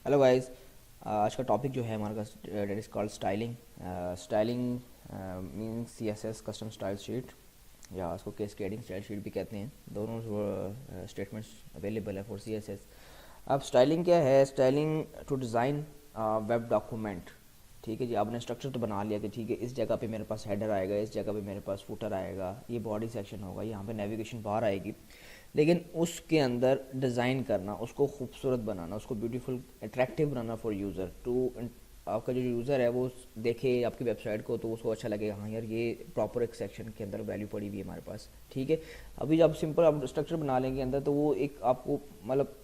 Hello guys. आज का topic जो है हमारे पास that is called styling. Styling means CSS custom style sheet, या उसको कैस्केडिंग स्टाइल शीट भी कहते हैं। दोनों स्टेटमेंट्स अवेलेबल है फॉर सीएसएस। अब स्टाइलिंग क्या है? Styling to design web document. ठीक है जी, आपने स्ट्रक्चर तो बना लिया कि ठीक है इस जगह पे मेरे पास हेडर आएगा, इस जगह पे मेरे पास फुटर आएगा, ये बॉडी सेक्शन होगा, यहाँ पे नेविगेशन बार आएगी। लेकिन उसके अंदर डिज़ाइन करना, उसको खूबसूरत बनाना, उसको ब्यूटीफुल अट्रैक्टिव बनाना फॉर यूज़र टू, आपका जो यूज़र है वो देखे आपकी वेबसाइट को तो उसको अच्छा लगेगा, हाँ यार ये प्रॉपर एक सेक्शन के अंदर वैल्यू पड़ी हुई है हमारे पास। ठीक है, अभी जब सिंपल आप स्ट्रक्चर बना लेंगे अंदर तो वो एक आपको मतलब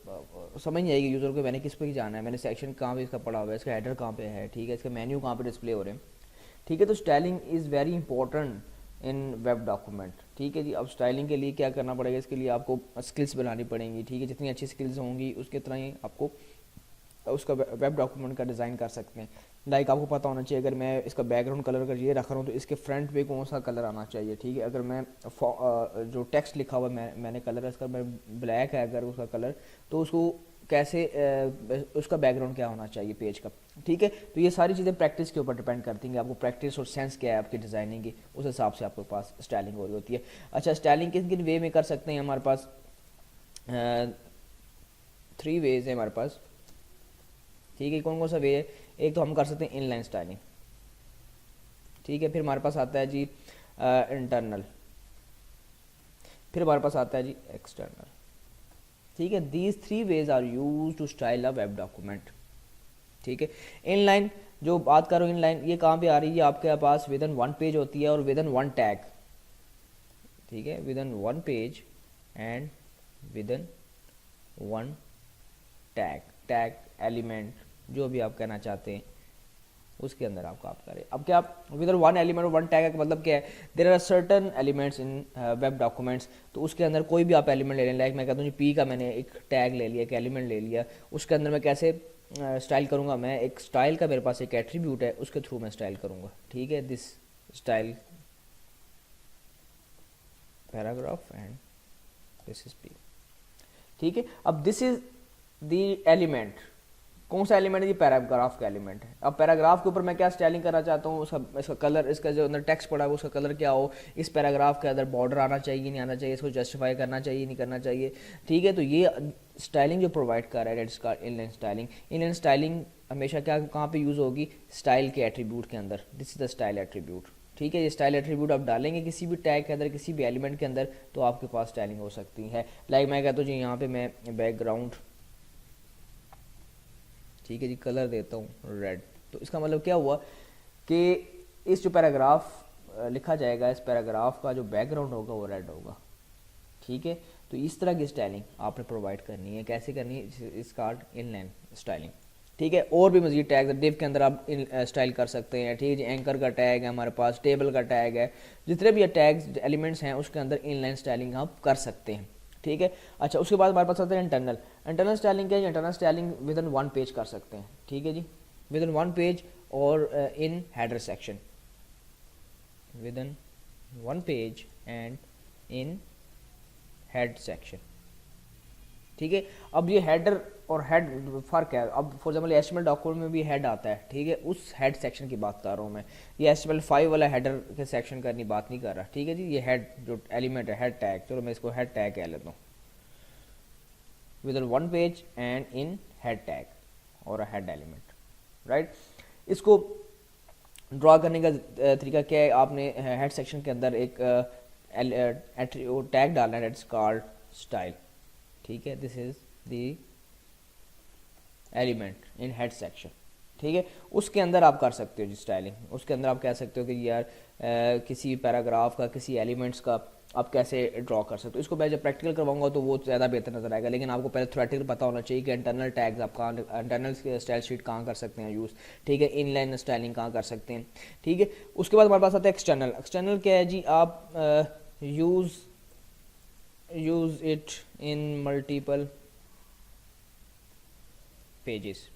समझ नहीं आएगी यूज़र को मैंने किस पे जाना है, मैंने सेक्शन कहाँ पे इसका पड़ा हुआ है, इसका हेडर कहाँ पे है, ठीक है, इसका मेन्यू कहाँ पे डिस्प्ले हो रहे हैं। ठीक है, तो styling is very important in web document. ठीक है जी, अब स्टाइलिंग के लिए क्या करना पड़ेगा? इसके लिए आपको स्किल्स बनानी पड़ेंगी। ठीक है, जितनी अच्छी स्किल्स होंगी उसके तरह ही आपको उसका वेब डॉक्यूमेंट का डिज़ाइन कर सकते हैं। लाइक आपको पता होना चाहिए, अगर मैं इसका बैकग्राउंड कलर अगर ये रख रहा हूँ तो इसके फ्रंट पे कौन सा कलर आना चाहिए। ठीक है, अगर मैं जो टेक्स्ट लिखा हुआ मैंने कलर इसका मैं ब्लैक है अगर उसका कलर, तो उसको कैसे उसका बैकग्राउंड क्या होना चाहिए पेज का। ठीक है, तो ये सारी चीज़ें प्रैक्टिस के ऊपर डिपेंड करती हैं कि आपको प्रैक्टिस और सेंस क्या है आपकी डिज़ाइनिंग की, उस हिसाब से आपके पास स्टाइलिंग हो रही होती है। अच्छा, स्टाइलिंग किन किन वे में कर सकते हैं? हमारे पास 3 वेज है हमारे पास। ठीक है, कौन कौन सा वे है? एक तो हम कर सकते हैं इनलाइन स्टाइलिंग। ठीक है, फिर हमारे पास आता है जी इंटरनल, फिर हमारे पास आता है जी एक्सटर्नल। ठीक है, these 3 ways are use to style a web document. ठीक है, इनलाइन जो बात करो, इनलाइन ये कहाँ पे आ रही है? आपके पास विद इन वन पेज होती है और विद इन वन टैग। ठीक है, with in one page and with in one tag, tag element जो भी आप कहना चाहते हैं उसके अंदर आप काम करें। अब क्या विद वन एलिमेंट और वन टैग का मतलब क्या है? There are certain elements in web documents, तो उसके अंदर कोई भी आप एलिमेंट ले लें। लाइक मैं कहता हूँ पी का मैंने एक टैग ले लिया, एक एलिमेंट ले लिया, उसके अंदर मैं कैसे स्टाइल करूँगा? मैं एक स्टाइल का मेरे पास एक एट्रीब्यूट है, उसके थ्रू मैं स्टाइल करूँगा। ठीक है, this style paragraph and this is P. ठीक है, अब दिस इज द एलिमेंट। कौन सा एलिमेंट है? ये पैराग्राफ का एलिमेंट है। अब पैराग्राफ के ऊपर मैं क्या स्टाइलिंग करना चाहता हूँ? उसका इसका कलर, इसका जो अंदर टेक्स्ट पड़ा है उसका कलर क्या हो, इस पैराग्राफ के अंदर बॉर्डर आना चाहिए नहीं आना चाहिए, इसको जस्टिफाई करना चाहिए नहीं करना चाहिए। ठीक है, तो ये स्टाइलिंग जो प्रोवाइड कर रहा है it's called inline styling. Inline styling हमेशा क्या कहाँ पे यूज़ होगी? स्टाइल के एट्रीब्यूट के अंदर। This is the style attribute. ठीक है, ये स्टाइल एट्रीब्यूट आप डालेंगे किसी भी टैग के अंदर, किसी भी एलिमेंट के अंदर, तो आपके पास स्टाइलिंग हो सकती है। लाइक मैं कहता हूँ जी यहाँ पे मैं बैकग्राउंड, ठीक है जी, कलर देता हूँ रेड। तो इसका मतलब क्या हुआ कि इस जो पैराग्राफ लिखा जाएगा, इस पैराग्राफ का जो बैकग्राउंड होगा वो रेड होगा। ठीक है, तो इस तरह की स्टाइलिंग आपने प्रोवाइड करनी है। कैसे करनी है? इस कार्ड इनलाइन स्टाइलिंग। ठीक है, और भी मजीद टैग डिव के अंदर आप स्टाइल कर सकते हैं। ठीक है जी, एंकर का टैग है हमारे पास, टेबल का टैग है, जितने भी टैग्स एलिमेंट्स हैं उसके अंदर इनलाइन स्टाइलिंग आप कर सकते हैं। ठीक है, अच्छा उसके बाद हमारे पास आता है इंटरनल। इंटरनल स्टाइलिंग क्या है? Internal styling within one page कर सकते हैं। ठीक है जी, विद इन वन पेज और in header section, within one page and in head section. ठीक है, अब ये हेडर और हेड फ़र्क है। अब फॉर एग्जाम्पल एच डॉक्यूमेंट में भी हेड आता है। ठीक है, उस हेड सेक्शन की बात कर रहा हूँ मैं, ये HTML5 वाला हेडर के सेक्शन का नहीं बात नहीं कर रहा। ठीक है जी, ये हेड जो एलिमेंट है, हेड टैग, चलो मैं इसको हेड टैग कह लेता हूँ, with in one page and in head tag और हेड एलिमेंट। राइट, इसको ड्रॉ करने का तरीका क्या है? आपने हेड सेक्शन के अंदर एक टैग डालना है, इट्स कॉल्ड स्टाइल। ठीक है, this is the element in head section. ठीक है, उसके अंदर आप कर सकते हो जी स्टाइलिंग। उसके अंदर आप कह सकते हो कि यार किसी पैराग्राफ का, किसी एलिमेंट्स का आप कैसे ड्रॉ कर सकते हो। इसको मैं जब प्रैक्टिकल करवाऊंगा तो वो ज़्यादा बेहतर नजर आएगा, लेकिन आपको पहले थ्योरेटिकल पता होना चाहिए कि इंटरनल टैग्स आप कहाँ, इंटरनल स्टाइल शीट कहाँ कर सकते हैं यूज़। ठीक है, इनलाइन स्टाइलिंग कहाँ कर सकते हैं। ठीक है, उसके बाद हमारे पास आता है एक्सटर्नल। एक्सटर्नल क्या है जी? आप use it in multiple pages.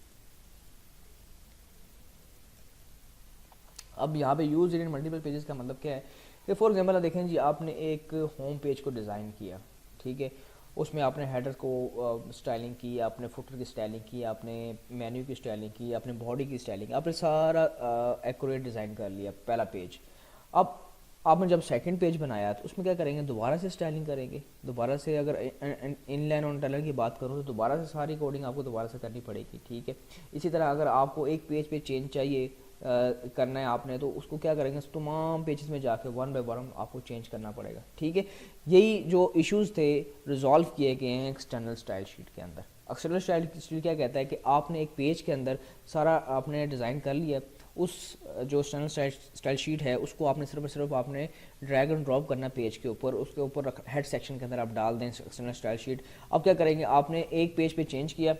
अब यहाँ पे यूज इन मल्टीपल पेजेस का मतलब क्या है कि फॉर एग्जाम्पल देखें जी, आपने एक होम पेज को डिज़ाइन किया। ठीक है, उसमें आपने हेडर को स्टाइलिंग की, आपने फुटर की स्टाइलिंग की, आपने मेन्यू की स्टाइलिंग की, आपने बॉडी की स्टाइलिंग, आपने सारा एक्यूरेट डिज़ाइन कर लिया पहला पेज। अब आपने जब सेकंड पेज बनाया तो उसमें क्या करेंगे, दोबारा से स्टाइलिंग करेंगे। दोबारा से अगर इनलाइन और इंटरनल की बात करूँ तो दोबारा से सारी कोडिंग आपको दोबारा से करनी पड़ेगी, ठीक है। इसी तरह अगर आपको एक पेज पे चेंज चाहिए करना है आपने, तो उसको क्या करेंगे, तमाम पेजेस में जाके वन बाय वन आपको चेंज करना पड़ेगा, ठीक है। यही जो इश्यूज थे रिजॉल्व किए गए हैं एक्सटर्नल स्टाइल शीट के अंदर। एक्सटर्नल स्टाइल शीट क्या कहता है कि आपने एक पेज के अंदर सारा आपने डिज़ाइन कर लिया, उस जो एक्सटर्नल स्टाइल शीट है उसको आपने सिर्फ और सिर्फ आपने ड्रैग एंड ड्रॉप करना पेज के ऊपर, उसके ऊपर हेड सेक्शन के अंदर आप डाल दें एक्सटर्नल स्टाइल शीट। अब क्या करेंगे, आपने एक पेज पे चेंज किया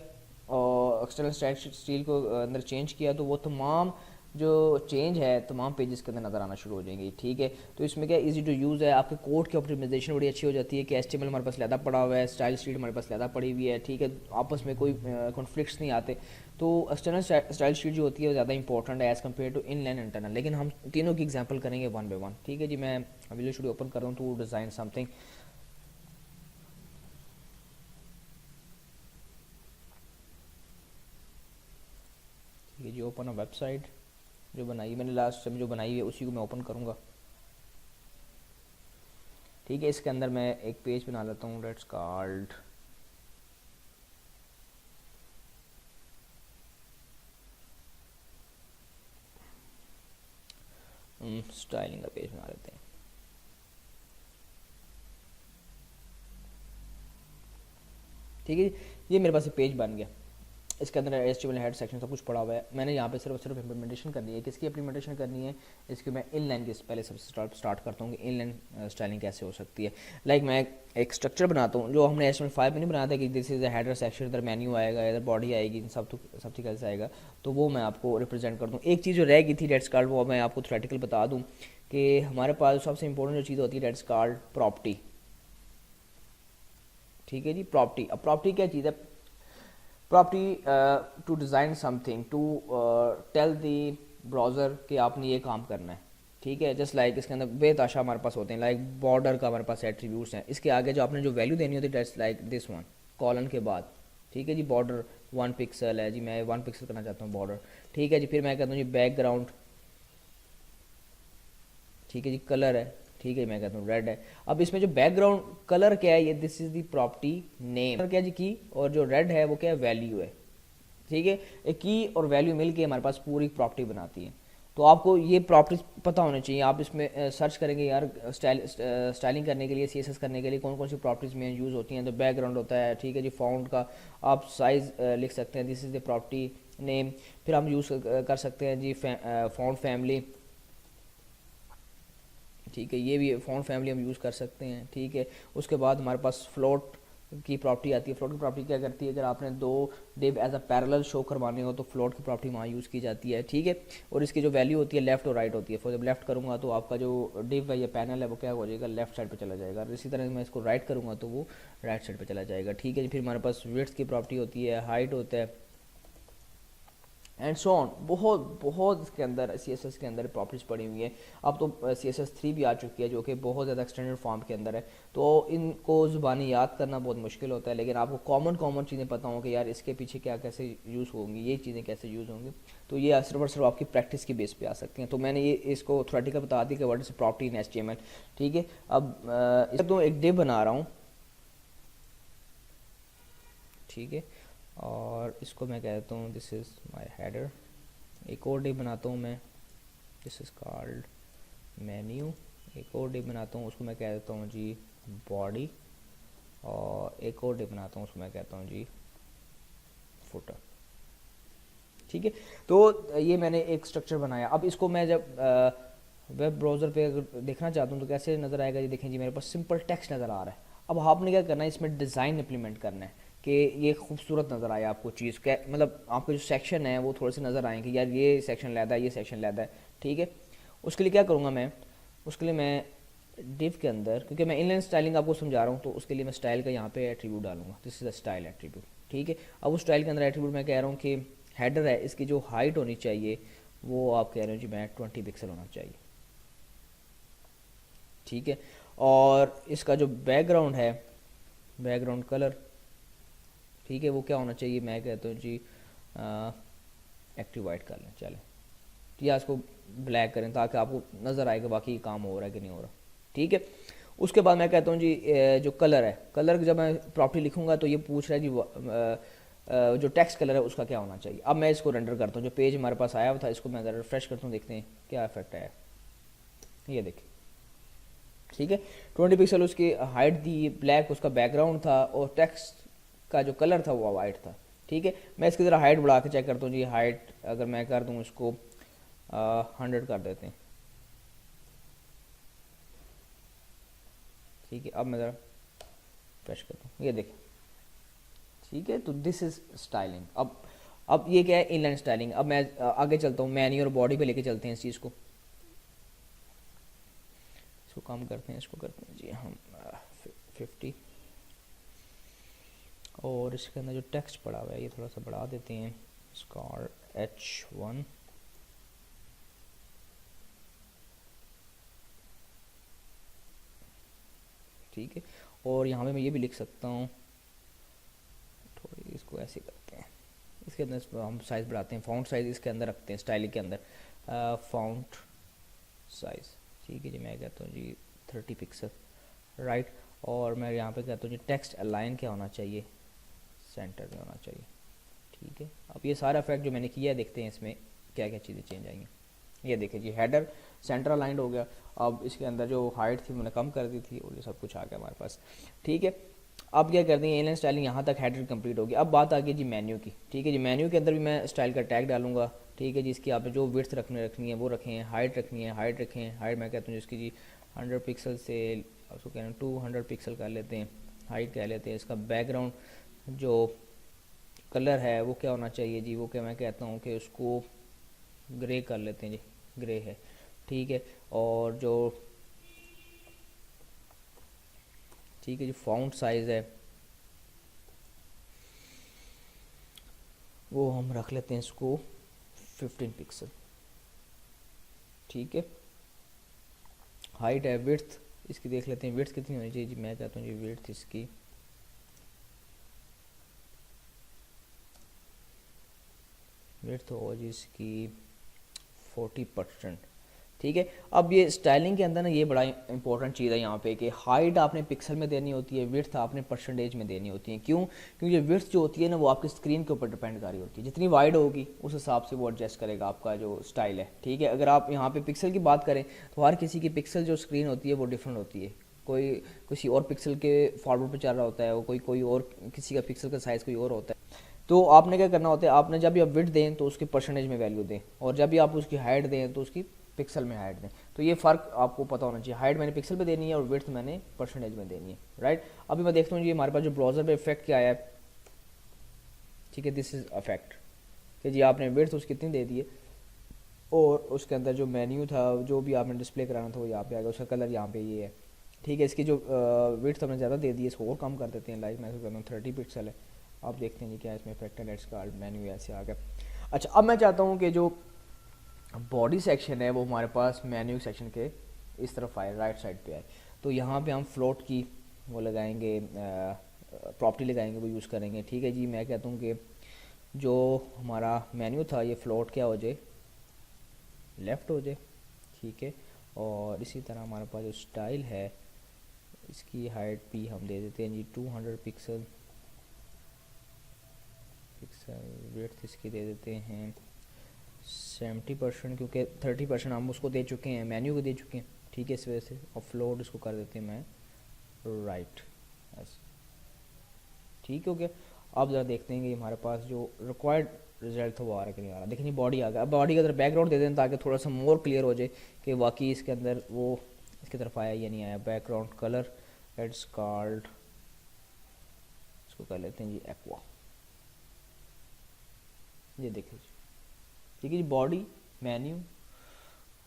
और एक्सटर्नल स्टाइल शीट को अंदर चेंज किया, तो वो तमाम जो चेंज है तमाम पेजेस के अंदर नज़र आना शुरू हो जाएंगी, ठीक है। तो इसमें क्या इजी टू यूज़ है, आपके कोड की ऑप्टिमाइजेशन बड़ी अच्छी हो जाती है कि एचटीएमएल हमारे पास ज़्यादा पड़ा हुआ है, स्टाइल शीट हमारे पास ज़्यादा पड़ी हुई है, ठीक है, आपस में कोई कॉन्फ्लिक्ट्स नहीं आते। तो एक्सटर्नल स्टाइल शीट जो होती है वो ज़्यादा इंपॉर्टेंट है as compare to inline internal. लेकिन हम तीनों की एग्जाम्पल करेंगे वन बाय वन, ठीक है जी। मैं विजुअल स्टूडियो ओपन कर रहा हूँ टू डिज़ाइन समथिंग। ठीक है जी, ओपन अ वेबसाइट जो बनाई मैंने लास्ट टाइम जो बनाई है उसी को मैं ओपन करूँगा, ठीक है। इसके अंदर मैं एक पेज बना लेता हूँ, लेट्स कॉल्ड स्टाइलिंग का पेज बना लेते हैं, ठीक है। ये मेरे पास एक पेज बन गया, इसके अंदर एचटीएमएल हेड सेक्शन सब कुछ पड़ा हुआ है। मैंने यहाँ पे सिर्फ सिर्फ इंप्लीमेंटेशन करनी है। किसकी इंप्लीमेंटेशन करनी है, इसकी मैं इनलाइन की पहले सबसे स्टार्ट करता हूँ कि इनलाइन स्टाइलिंग कैसे हो सकती है। लाइक मैं एक स्ट्रक्चर बनाता हूँ जो हमने HTML5 में नहीं बनाया था कि दिस इज हेडर सेक्शन, इधर मेन्यू आएगा, इधर बॉडी आएगी, सब चीज़ कैसे आएगा, तो वो मैं आपको रिप्रेजेंट कर दूँ। एक चीज़ जो रह गई थी डेट्स कार्ड, वो मैं आपको थ्योरेटिकल बता दूँ कि हमारे पास सबसे इंपॉर्टेंट जो चीज़ होती है डेट्स कार्ड प्रॉपर्टी, ठीक है जी। प्रॉपर्टी, अब प्रॉपर्टी क्या चीज़ है, property to design something, to tell the browser कि आपने ये काम करना है, ठीक है। जस्ट लाइक इसके अंदर बेताशा हमारे पास होते हैं, लाइक बॉर्डर का हमारे पास एट्रीब्यूट्स हैं, इसके आगे जो आपने जो वैल्यू देनी होती है that's like this one, colon के बाद, ठीक है जी। बॉर्डर 1 पिक्सल है जी, मैं 1 पिक्सल करना चाहता हूँ बॉर्डर, ठीक है जी। फिर मैं कहता हूँ जी बैकग्राउंड, ठीक है जी। कलर है, ठीक है, मैं कहता हूँ रेड है। अब इसमें जो बैकग्राउंड कलर क्या है, ये this is the property name क्या है जी, की, और जो रेड है वो क्या है, वैल्यू है, ठीक है। एक की और वैल्यू मिल के हमारे पास पूरी प्रॉपर्टी बनाती है। तो आपको ये प्रॉपर्टीज पता होनी चाहिए। आप इसमें सर्च करेंगे यार स्टाइलिंग करने के लिए, सीएसएस करने के लिए कौन कौन सी प्रॉपर्टीज में यूज़ होती हैं, तो बैकग्राउंड होता है, ठीक है जी। फाउंड का आप साइज़ लिख सकते हैं, this is the property name. फिर हम यूज़ कर सकते हैं जी फाउंड फैमिली, ठीक है, ये भी फ़ॉन्ट फैमिली हम यूज़ कर सकते हैं, ठीक है। उसके बाद हमारे पास फ्लोट की प्रॉपर्टी आती है। फ्लोट की प्रॉपर्टी क्या करती है, अगर आपने दो div as a parallel show करवाने हो तो फ्लोट की प्रॉपर्टी वहाँ यूज़ की जाती है, ठीक है। और इसकी जो वैल्यू होती है लेफ्ट और राइट होती है। फॉर जब लेफ्ट करूँगा तो आपका जो डिव है या पैनल है वो क्या हो जाएगा, लेफ्ट साइड पर चला जाएगा। इसी तरह मैं इसको राइट करूँगा तो वो राइट साइड पर चला जाएगा, ठीक है। फिर हमारे पास विड्थ की प्रॉपर्टी होती है, हाइट होता है, एंड सो ऑन। बहुत बहुत इसके अंदर CSS के अंदर प्रॉपर्टीज पड़ी हुई है। अब तो CSS3 भी आ चुकी है जो कि बहुत ज़्यादा एक्सटेंडेड फॉर्म के अंदर है, तो इनको ज़ुबानी याद करना बहुत मुश्किल होता है। लेकिन आपको कॉमन कॉमन चीज़ें पता हों कि यार इसके पीछे क्या कैसे यूज़ होंगी, ये चीज़ें कैसे यूज़ होंगी, तो ये सिर्फ और सिर्फ आपकी प्रैक्टिस की बेस पे आ सकती हैं। तो मैंने ये इसको थ्योरेटिकल बता दी कि what is property in HTML, ठीक है। अब तो एक डिव बना रहा हूँ, ठीक है, और इसको मैं कहता हूँ दिस इज़ माय हेडर। एक और डिव बनाता हूँ मैं, दिस इज़ कॉल्ड मेन्यू। एक और डिव बनाता हूँ, उसको मैं कह देता हूँ जी बॉडी। और एक और डिव बनाता हूँ, उसको मैं कहता हूँ जी फुटर, ठीक है। तो ये मैंने एक स्ट्रक्चर बनाया। अब इसको मैं जब वेब ब्राउज़र पे अगर देखना चाहता हूँ तो कैसे नज़र आएगा, ये देखें जी मेरे पास सिंपल टेक्स्ट नज़र आ रहा है। अब आपने क्या करना है, इसमें डिज़ाइन इंप्लीमेंट करना है कि ये खूबसूरत नज़र आए आपको चीज़ क्या, मतलब आपके जो सेक्शन है वो थोड़े से नज़र आए कि यार ये सेक्शन लैदा है, ये सेक्शन लैदा है, ठीक है। उसके लिए क्या करूँगा मैं, उसके लिए मैं डिव के अंदर, क्योंकि मैं इनलाइन स्टाइलिंग आपको समझा रहा हूँ, तो उसके लिए मैं स्टाइल का यहाँ पे एट्रीब्यूट डालूंगा, this is a style attribute, ठीक है। अब उस स्टाइल के अंदर एट्रीब्यूट मैं कह रहा हूँ कि हेडर है, इसकी जो हाइट होनी चाहिए वो आप कह रहे हो जी मैं 20 पिक्सल होना चाहिए, ठीक है। और इसका जो बैकग्राउंड है बैकग्राउंड कलर, ठीक है, वो क्या होना चाहिए, मैं कहता हूँ जी एक्टिव वाइट कर लें, चलें, या इसको ब्लैक करें ताकि आपको नज़र आएगा बाकी काम हो रहा है कि नहीं हो रहा, ठीक है। उसके बाद मैं कहता हूँ जी जो कलर है, कलर जब मैं प्रॉपर्टी लिखूंगा तो ये पूछ रहा है जी जो टेक्स्ट कलर है उसका क्या होना चाहिए। अब मैं इसको रेंडर करता हूँ, जो पेज हमारे पास आया हुआ था इसको मैं अगर रिफ्रेश करता हूँ, देखते हैं क्या इफेक्ट आया, ये देखिए, ठीक है। 20 पिक्सल उसकी हाइट दी, ब्लैक उसका बैकग्राउंड था और टेक्स्ट का जो कलर था वो वाइट था, ठीक है। मैं इसकी ज़रा हाइट बढ़ा के चेक करता हूँ जी, हाइट अगर मैं कर दूँ इसको 100 कर देते हैं, ठीक है। अब मैं ज़रा फ्रेश करता हूँ, ये देखिए, ठीक है। तो दिस इज स्टाइलिंग। अब ये क्या है, इनलाइन स्टाइलिंग। अब मैं आगे चलता हूँ, मैनी और बॉडी पे लेके चलते हैं इस चीज़ को, इसको कम करते हैं, इसको करते हैं जी हम 50, और इसके अंदर जो टेक्स्ट पड़ा हुआ है ये थोड़ा सा बढ़ा देते हैं, स्कार H1, ठीक है। और यहाँ पे मैं ये भी लिख सकता हूँ, थोड़ी इसको ऐसे करते हैं, इसके अंदर हम साइज़ बढ़ाते हैं, फ़ॉन्ट साइज़ इसके अंदर रखते हैं, स्टाइलिंग के अंदर फ़ॉन्ट साइज़, ठीक है जी। मैं कहता हूँ जी 30 पिक्सल, राइट। और मैं यहाँ पे कहता हूँ जी टेक्स्ट अलाइन क्या होना चाहिए, सेंटर में होना चाहिए, ठीक है। अब ये सारा इफेक्ट जो मैंने किया है, देखते हैं इसमें क्या क्या चीज़ें चेंज आएंगी। ये देखिए जी, हेडर सेंटर अलाइंड हो गया। अब इसके अंदर जो हाइट थी मैंने कम कर दी थी और ये सब कुछ आ गया हमारे पास, ठीक है। अब क्या करते हैं, एलियन स्टाइलिंग यहाँ तक हेडर कंप्लीट होगी। अब बात आ गई जी मेन्यू की, ठीक है जी। मेन्यू के अंदर भी मैं स्टाइल का टैग डालूंगा, ठीक है जी। इसकी आपने जो विड्थ रखनी है वो रखें, हाइट रखनी है हाइट रखें, हाइट मैं कहता हूँ जिसकी जी 100 पिक्सल से उसको कह रहे हैं 200 पिक्सल कर लेते हैं, हाइट कह लेते हैं। इसका बैकग्राउंड जो कलर है वो क्या होना चाहिए जी, वो क्या मैं कहता हूँ कि उसको ग्रे कर लेते हैं जी, ग्रे है, ठीक है। और जो ठीक है जी फ़ॉन्ट साइज़ है वो हम रख लेते हैं इसको 15 पिक्सल, ठीक है। हाइट है, विड्थ इसकी देख लेते हैं, विड्थ कितनी होनी चाहिए जी, मैं कहता हूँ जी विड्थ इसकी विड्थ हो जी इसकी 40%, ठीक है। अब ये स्टाइलिंग के अंदर ना ये बड़ा इंपॉर्टेंट चीज़ है यहाँ पे कि हाइट आपने पिक्सल में देनी होती है, विड्थ आपने परसेंटेज में देनी होती है। क्यों? क्योंकि विड्थ जो होती है ना वो आपकी स्क्रीन के ऊपर डिपेंड कर रही होती है, जितनी वाइड होगी उस हिसाब से वो एडजस्ट करेगा आपका जो स्टाइल है, ठीक है। अगर आप यहाँ पे पिक्सल की बात करें तो हर किसी की पिक्सल जो स्क्रीन होती है वो डिफरेंट होती है, कोई किसी और पिक्सल के फॉरवर्ड पे चल रहा होता है, वो कोई और किसी का पिक्सल का साइज़ कोई और होता है। तो आपने क्या करना होता है, आपने जब भी आप विड्थ दें तो उसकी परसेंटेज में वैल्यू दें, और जब भी आप उसकी हाइट दें तो उसकी पिक्सल में हाइट दें। तो ये फ़र्क आपको पता होना चाहिए, हाइट मैंने पिक्सल पे देनी है और विड्थ मैंने परसेंटेज में देनी है, राइट। अभी मैं देखता हूँ जी हमारे पास जो ब्राउज़र पे इफेक्ट क्या आया है, ठीक है, दिस इज़ अफेक्ट कि जी आपने विड्थ उसकी कितनी दे दी है और उसके अंदर जो मेन्यू था जो भी आपने डिस्प्ले कराना था वो यहाँ पे आ गया, उसका कलर यहाँ पे ये है, ठीक है। इसकी जो विड्थ हमने ज़्यादा दे दी है इसको और कम कर देते हैं, लाइक मैं इसको करता हूँ 30 पिक्सल है। आप देखते हैं जी क्या इसमें इफेक्ट है, लेट्स कार्ड मेन्यू ऐसे आ गया। अच्छा, अब मैं चाहता हूँ कि जो बॉडी सेक्शन है वो हमारे पास मेन्यू सेक्शन के इस तरफ आए, राइट साइड पे आए। तो यहाँ पे हम फ्लोट की वो लगाएंगे, प्रॉपर्टी लगाएंगे, वो यूज़ करेंगे, ठीक है जी। मैं कहता हूँ कि जो हमारा मेन्यू था ये फ्लोट क्या हो जाए, लेफ़्ट हो जाए, ठीक है। और इसी तरह हमारे पास जो स्टाइल है इसकी हाइट भी हम दे देते हैं जी 200 पिक्सल, विड्थ इसकी दे देते हैं 70%, क्योंकि 30% हम उसको दे चुके हैं, मेन्यू को दे चुके हैं, ठीक है, इस वजह से। और फ्लोट इसको कर देते हैं मैं राइट, ऐसे, ठीक हो गया। अब ज़रा देखते हैं कि हमारे पास जो रिक्वायर्ड रिजल्ट था वो आ रहा कि नहीं आ रहा। देखिए बॉडी आ गया। अब बॉडी के अंदर बैकग्राउंड दे दें ताकि थोड़ा सा मोर क्लियर हो जाए कि वाकई इसके अंदर वो इसकी तरफ आया या नहीं आया। बैकग्राउंड कलर एड्स कॉल्ड, इसको कर लेते हैं जी एक्वा, ये देखिए जी, ठीक है जी। बॉडी, मेन्यू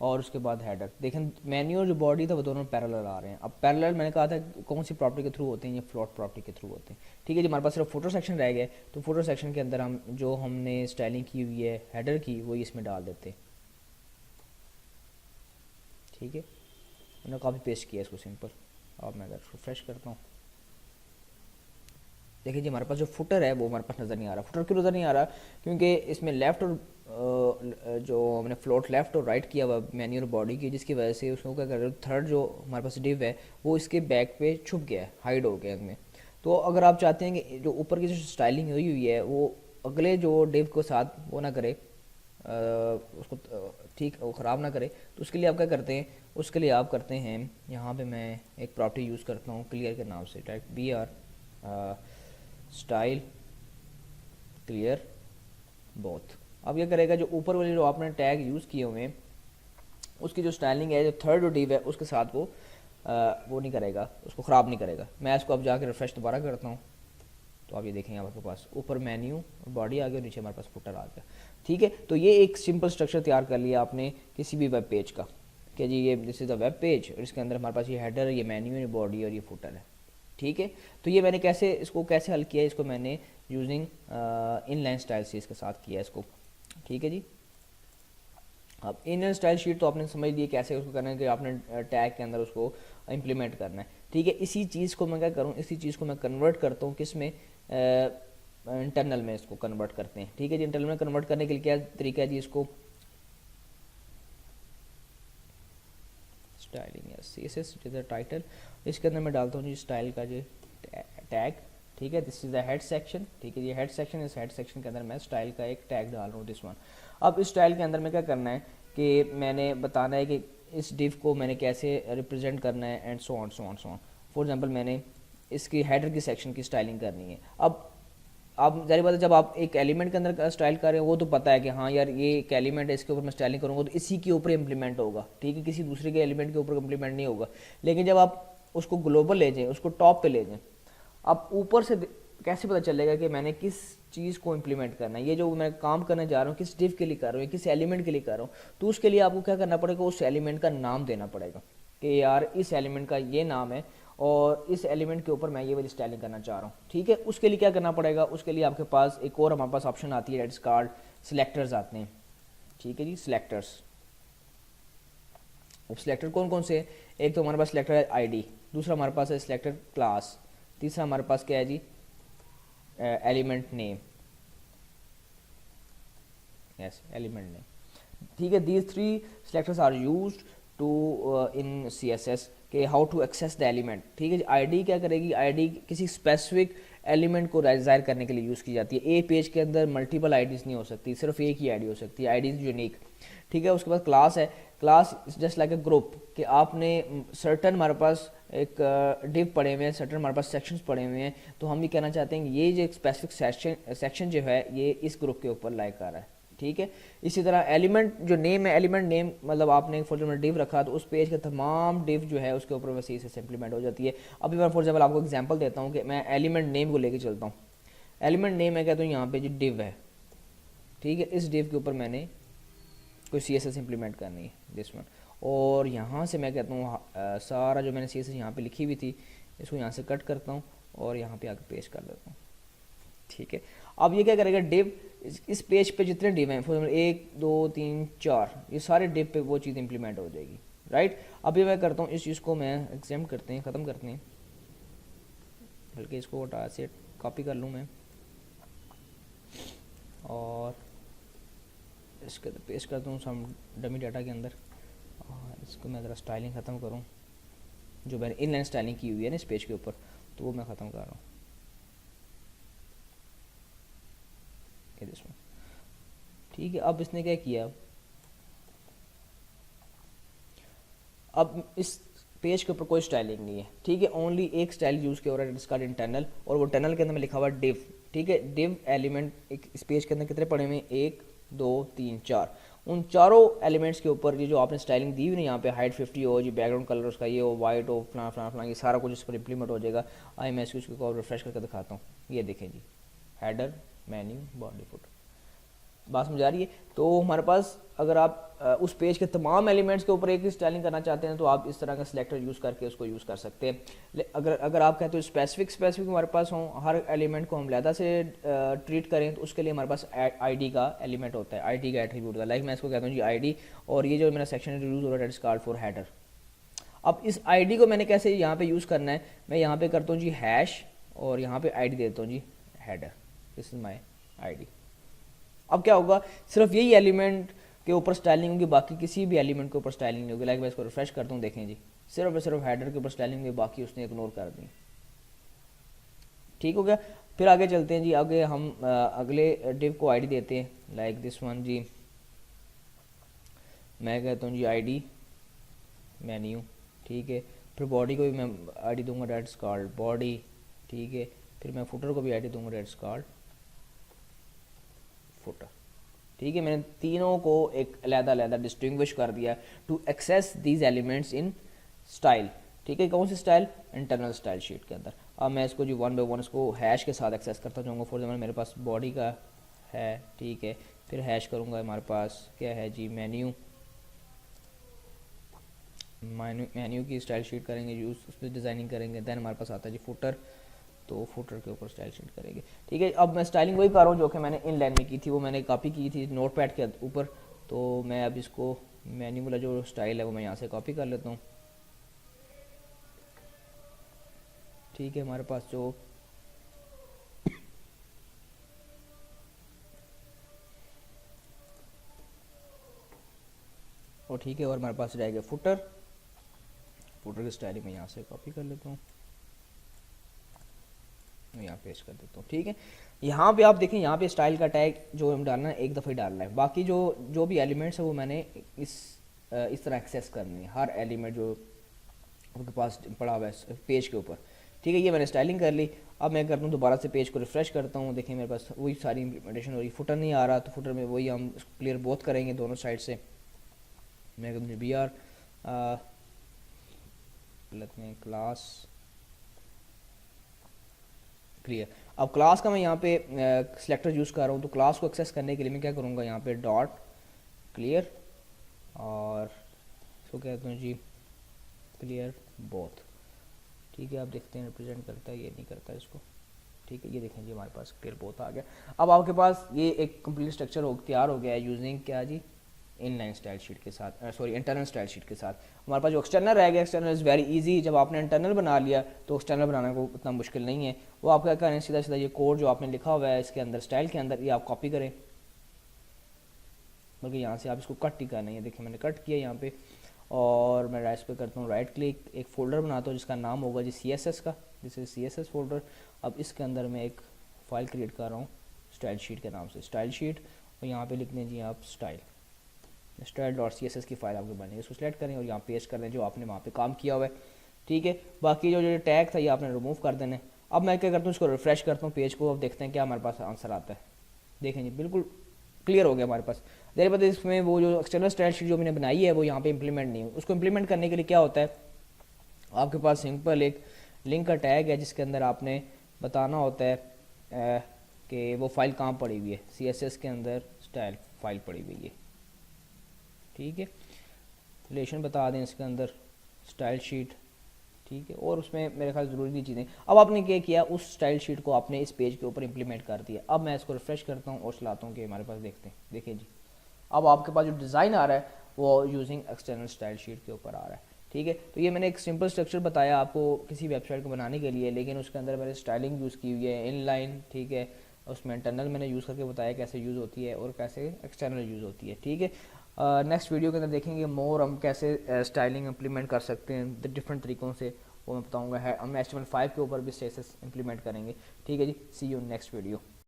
और उसके बाद हेडर, देखें मेन्यू और जो बॉडी था वो दोनों पैरेलल आ रहे हैं। अब पैरेलल मैंने कहा था कौन सी प्रॉपर्टी के थ्रू होते हैं, ये फ्लोट प्रॉपर्टी के थ्रू होते हैं, ठीक है जी। हमारे पास सिर्फ फोटो सेक्शन रह गया, तो फोटो सेक्शन के अंदर हम जो हमने स्टाइलिंग की हुई है हेडर की वो इसमें डाल देते हैं, ठीक है। मैंने कॉपी पेस्ट किया इसको सिंपल। अब मैं अगर रिफ्रेश करता हूँ देखिए जी हमारे पास जो फुटर है वो हमारे पास नज़र नहीं आ रहा। फुटर क्यों नज़र नहीं आ रहा? क्योंकि इसमें लेफ़्ट और जो हमने फ्लोट लेफ़्ट और राइट किया हुआ मेन्यू और बॉडी की, जिसकी वजह से उसको क्या कर रहे हो, थर्ड जो हमारे पास डिव है वो इसके बैक पे छुप गया है, हाइड हो गया इसमें। तो अगर आप चाहते हैं कि जो ऊपर की जो स्टाइलिंग हुई हुई है वो अगले जो डिव के साथ वो ना करे, उसको ठीक वो ख़राब ना करे, तो उसके लिए आप क्या करते हैं, उसके लिए आप करते हैं यहाँ पे मैं एक प्रॉपर्टी यूज़ करता हूँ क्लियर के नाम से, type BR style clear both. अब क्या करेगा, जो ऊपर वाले जो आपने टैग यूज़ किए हुए हैं उसकी जो स्टाइलिंग है, जो थर्ड डिव है उसके साथ वो नहीं करेगा, उसको ख़राब नहीं करेगा। मैं इसको अब जाकर रिफ्रेश दोबारा करता हूँ, तो आप ये देखेंगे आपके पास ऊपर मेन्यू और बॉडी आ गया और नीचे हमारे पास फुटर आ गया। ठीक है, तो ये एक सिंपल स्ट्रक्चर तैयार कर लिया आपने किसी भी वेब पेज का, कि जी ये this is the web page और इसके अंदर हमारे पास ये हेडर, ये मेन्यू, ये बॉडी और ये फुटर है। ठीक है, तो ये मैंने इसको कैसे हल किया, इसको मैंने यूजिंग इनलाइन स्टाइल शीट के साथ किया इसको। ठीक है जी, अब इनलाइन स्टाइल शीट तो आपने समझ ली कैसे उसको करना है, कि आपने टैग के अंदर उसको इम्प्लीमेंट करना है। ठीक है, इसी चीज़ को मैं क्या करूँ, इसी चीज़ को मैं कन्वर्ट करता हूँ किस में, इंटरनल में इसको कन्वर्ट करते हैं। ठीक है जी, इंटरनल में कन्वर्ट करने के लिए क्या तरीका है जी, इसको स्टाइलिंग या CSS इज द टाइटल, इसके अंदर मैं डालता हूँ जी स्टाइल का जो टैग। ठीक है, this is the head section. ठीक है, ये हेड सेक्शन, इस हेड सेक्शन के अंदर मैं स्टाइल का एक टैग डाल रहा हूँ, दिस वन। अब इस स्टाइल के अंदर में क्या करना है कि मैंने बताना है कि इस डिव को मैंने कैसे रिप्रेजेंट करना है and so on so on so on. For example मैंने इसकी हेडर की सेक्शन की स्टाइलिंग करनी है। अब आप जारी बात है, जब आप एक एलिमेंट के अंदर स्टाइल कर रहे हो वो तो पता है कि हाँ यार ये एक एलिमेंट है, इसके ऊपर मैं स्टाइलिंग करूँगा तो इसी के ऊपर इम्प्लीमेंट होगा। ठीक है, किसी दूसरे के एलिमेंट के ऊपर इम्प्लीमेंट नहीं होगा। लेकिन जब आप उसको ग्लोबल ले जाएं, उसको टॉप पे ले जाएं, आप ऊपर से कैसे पता चलेगा कि मैंने किस चीज़ को इम्प्लीमेंट करना है, ये जो मैं काम करने जा रहा हूँ किस डिव के लिए कर रहा हूँ, किस एलिमेंट के लिए कर रहा हूँ। तो उसके लिए आपको क्या करना पड़ेगा, उस एलिमेंट का नाम देना पड़ेगा कि यार इस एलिमेंट का ये नाम है और इस एलिमेंट के ऊपर मैं ये वाली स्टाइलिंग करना चाह रहा हूँ। ठीक है, उसके लिए क्या करना पड़ेगा, उसके लिए आपके पास एक और हमारे पास ऑप्शन आती है, डेट्स कार्ड सिलेक्टर्स आते हैं। ठीक है जी, सिलेक्टर्स। अब सिलेक्टर कौन कौन से, एक तो हमारे पास सिलेक्टर है ID, दूसरा हमारे पास है सिलेक्टर क्लास, तीसरा हमारे पास क्या है जी, element name. Yes, element name. ठीक है, these three selectors are used to in CSS के how to access the element. ठीक है, ID क्या करेगी, ID किसी स्पेसिफिक एलिमेंट को ज़ाहिर करने के लिए यूज़ की जाती है। एक पेज के अंदर मल्टीपल IDs नहीं हो सकती, सिर्फ एक ही ID हो सकती है, ID इज़ यूनिक। ठीक है, उसके बाद क्लास है, class just like a group, कि आपने सर्टन हमारे पास एक डिव पढ़े हुए हैं, सर्टन हमारे पास सेक्शंस पढ़े हुए हैं, तो हम ये कहना चाहते हैं कि ये जो एक स्पेसिफिक सेक्शन जो है ये इस ग्रुप के ऊपर लाइक आ रहा है। ठीक है, इसी तरह एलिमेंट जो नेम है, एलिमेंट नेम मतलब आपने फॉर एग्जाम्पल डिव रखा तो उस पेज के तमाम डिव जो है उसके ऊपर वैसे से इम्प्लीमेंट हो जाती है। अभी मैं फॉर एग्जाम्पल आपको एग्जांपल देता हूँ कि मैं एलिमेंट नेम को लेके चलता हूँ। एलिमेंट नेम है क्या, तो यहाँ पे जो डिव है, ठीक है, इस डिव के ऊपर मैंने कोई CSS इम्प्लीमेंट करनी है, दिस वन। और यहाँ से मैं कहता हूँ सारा जो मैंने CSS यहाँ पे लिखी हुई थी इसको यहाँ से कट करता हूँ और यहाँ पे आके पेस्ट कर देता हूँ। ठीक है, अब ये क्या करेगा, डिव इस पेज पे जितने डिव हैं, फॉर एग्जाम्पल 1 2 3 4, ये सारे डिव पे वो चीज़ इंप्लीमेंट हो जाएगी। राइट, अभी मैं करता हूँ इस चीज़ को मैं एग्जाम करते हैं, ख़त्म करते हैं, बल्कि इसको हटा से कॉपी कर लूँ मैं और इसके अंदर पेस्ट करता हूँ सम डमी डाटा के अंदर, और इसको मैं ज़रा स्टाइलिंग ख़त्म करूँ, जो मैंने इनलाइन स्टाइलिंग की हुई है ना इस पेज के ऊपर, तो वो मैं ख़त्म कर रहा हूँ। इसमें ठीक है, अब इसने क्या किया, अब इस पेज के ऊपर कोई स्टाइलिंग नहीं है। ठीक है, ओनली एक स्टाइल यूज़ किया हो रहा है, इसका इंटरनल, और वो इंटरनल के अंदर में लिखा हुआ डिव। ठीक है, डिव एलिमेंट इस पेज के अंदर कितने पड़े हुए हैं, 1 2 3 4, उन चारों एलिमेंट्स के ऊपर ये जो आपने स्टाइलिंग दी हुई ना, यहाँ पे हाइट 50 हो जी, बैकग्राउंड कलर उसका ये हो, वाइट हो, फलाना फलाना फलाना, ये सारा कुछ इस पर इम्प्लीमेंट हो जाएगा। आई मैं इसको रिफ्रेश करके दिखाता हूँ, ये देखें जी, हेडर मेन्यू बॉडी फुट, बात समझ आ रही है। तो हमारे पास अगर आप उस पेज के तमाम एलिमेंट्स के ऊपर एक ही स्टाइलिंग करना चाहते हैं तो आप इस तरह का सिलेक्टर यूज़ करके उसको यूज़ कर सकते हैं। अगर आप कहते हो स्पेसिफिक हमारे पास हो, हर एलिमेंट को हम लहदा से ट्रीट करें, तो उसके लिए हमारे पास ID का एलिमेंट होता है, ID का एट्रीब्यूट का। लाइक मैं इसको कहता हूँ जी ID, और ये जो मेरा सेक्शन यूज़ हो रहा है इट्स कॉल्ड फॉर हेडर। अब इस ID को मैंने कैसे यहाँ पे यूज़ करना है, मैं यहाँ पे करता हूँ जी हैश और यहाँ पे आईडी देता हूँ जी header, this is my ID. अब क्या होगा, सिर्फ यही एलिमेंट के ऊपर स्टाइलिंग होगी, बाकी किसी भी एलिमेंट के ऊपर स्टाइलिंग नहीं होगी। लाइक मैं इसको रिफ्रेश करता हूँ, देखें जी सिर्फ हेडर के ऊपर स्टाइलिंग होगी, बाकी उसने इग्नोर कर दी। ठीक हो गया। फिर आगे चलते हैं जी, आगे हम अगले डिव को आईडी देते हैं, लाइक दिस वन जी। मैं कहता हूँ जी आईडी मेन्यू, ठीक है। फिर बॉडी को भी मैं आईडी दूंगा डेट्स कॉल्ड बॉडी, ठीक है। फिर मैं फुटर को भी आईडी दूंगा डेट्स कॉल्ड फुटर, ठीक है। मैंने तीनों को एक अलग-अलग डिस्टिंग्विश कर दिया to access these elements in style, ठीक है। कौन सी स्टाइल, इंटरनल स्टाइल शीट के अंदर। अब मैं इसको जी वन बाय वन इसको हैश के साथ एक्सेस करता जाऊँगा। फॉर एग्जाम्पल मेरे पास बॉडी का है, ठीक है। फिर हैश करूँगा, हमारे पास क्या है जी मेन्यू की स्टाइल शीट करेंगे यूज़, उस पर डिज़ाइनिंग करेंगे। देन हमारे पास आता है जी फुटर, तो फुटर के ऊपर स्टाइल शीट करेंगे, ठीक है। अब मैं स्टाइलिंग वही कर रहा हूँ जो कि मैंने इन लाइन में की थी, वो मैंने कॉपी की थी नोटपैड के ऊपर। तो मैं अब इसको मेन्यू वाला जो स्टाइल है वो मैं यहाँ से कॉपी कर लेता हूँ, ठीक है। हमारे पास जो और ठीक है, और हमारे पास रहेगा फुटर की स्टाइलिंग मैं यहाँ से कॉपी कर लेता हूँ, यहाँ पेस्ट कर देता हूँ, ठीक है। यहाँ पे आप देखें, यहाँ पे स्टाइल का टैग जो हम डालना है एक दफ़ा ही डालना है, बाकी जो भी एलिमेंट्स है वो मैंने इस तरह एक्सेस करनी है, हर एलिमेंट जो आपके पास पड़ा हुआ है पेज के ऊपर, ठीक है। ये मैंने स्टाइलिंग कर ली। अब मैं करता हूँ दोबारा से पेज को रिफ्रेश करता हूँ, देखिए मेरे पास वही सारी इंप्लीमेंटेशन हो रही। फुटर नहीं आ रहा, तो फुटर में वही हम क्लियर बोथ करेंगे दोनों साइड से। मैं कहता हूँ बी आर क्लास क्लियर। अब क्लास का मैं यहाँ पे सिलेक्टर यूज़ कर रहा हूँ, तो क्लास को एक्सेस करने के लिए मैं क्या करूँगा, यहाँ पे डॉट क्लियर और इसको कहता हूँ जी क्लियर बोथ, ठीक है। आप देखते हैं रिप्रेजेंट करता है, ये नहीं करता इसको, ठीक है। ये देखें जी हमारे पास क्लियर बोथ आ गया। अब आपके पास ये एक कंप्लीट स्ट्रक्चर तैयार हो गया है यूजिंग क्या जी इनलाइन स्टाइल शीट के साथ, सॉरी इंटरनल स्टाइल शीट के साथ। हमारे पास जो एक्सटर्नल रह गया, एक्सटर्नल इज़ वेरी इजी। जब आपने इंटरनल बना लिया तो एक्सटर्नल बनाने को इतना मुश्किल नहीं है। वो आप क्या करें, सीधा सीधा ये कोड जो आपने लिखा हुआ है इसके अंदर स्टाइल के अंदर, ये आप कॉपी करें, बल्कि यहाँ से आप इसको कट ही करना है। देखिए मैंने कट किया यहाँ पे, और मैं राइट पे करता हूँ राइट क्लिक, एक फ़ोल्डर बनाता हूँ जिसका नाम होगा जी CSS का, दिस इज CSS फोल्डर। अब इसके अंदर मैं एक फ़ाइल क्रिएट कर रहा हूँ स्टाइल शीट के नाम से, स्टाइल शीट, और यहाँ पे लिख दें जी आप style.css की फ़ाइल आपके बनेगी। इसको सिलेक्ट करें और यहाँ पेस्ट कर दें जो आपने वहाँ पे काम किया हुआ है, ठीक है। बाकी जो टैग था ये आपने रिमूव कर देना है। अब मैं क्या करता हूँ, इसको रिफ्रेश करता हूँ पेज को, अब देखते हैं क्या हमारे पास आंसर आता है। देखें जी बिल्कुल क्लियर हो गया हमारे पास। देर बाद इसमें वो जो एक्सटर्नल स्टाइल शीट जो मैंने बनाई है वो यहाँ पे इंप्लीमेंट नहीं है। उसको इंप्लीमेंट करने के लिए क्या होता है, आपके पास सिंपल एक लिंक का टैग है जिसके अंदर आपने बताना होता है कि वो फाइल कहाँ पड़ी हुई है। CSS के अंदर स्टाइल फाइल पड़ी हुई है, ठीक है। रिलेशन बता दें इसके अंदर स्टाइल शीट, ठीक है। और उसमें मेरे ख्याल ज़रूरी चीज़ें, अब आपने क्या किया, उस स्टाइल शीट को आपने इस पेज के ऊपर इंप्लीमेंट कर दिया। अब मैं इसको रिफ्रेश करता हूँ और चलाता हूँ कि हमारे पास देखते हैं, देखिए जी अब आपके पास जो डिज़ाइन आ रहा है वो यूजिंग एक्सटर्नल स्टाइल शीट के ऊपर आ रहा है, ठीक है। तो ये मैंने एक सिंपल स्ट्रक्चर बताया आपको किसी वेबसाइट को बनाने के लिए, लेकिन उसके अंदर मैंने स्टाइलिंग यूज़ की हुई है इनलाइन, ठीक है। उसमें इंटरनल मैंने यूज़ करके बताया कैसे यूज़ होती है और कैसे एक्सटर्नल यूज़ होती है, ठीक है। नेक्स्ट वीडियो के अंदर देखेंगे मोर हम कैसे स्टाइलिंग इंप्लीमेंट कर सकते हैं डिफरेंट तरीक़ों से, वो मैं बताऊँगा। हम HTML5 के ऊपर भी CSS इंप्लीमेंट करेंगे, ठीक है जी। सी यू नेक्स्ट वीडियो।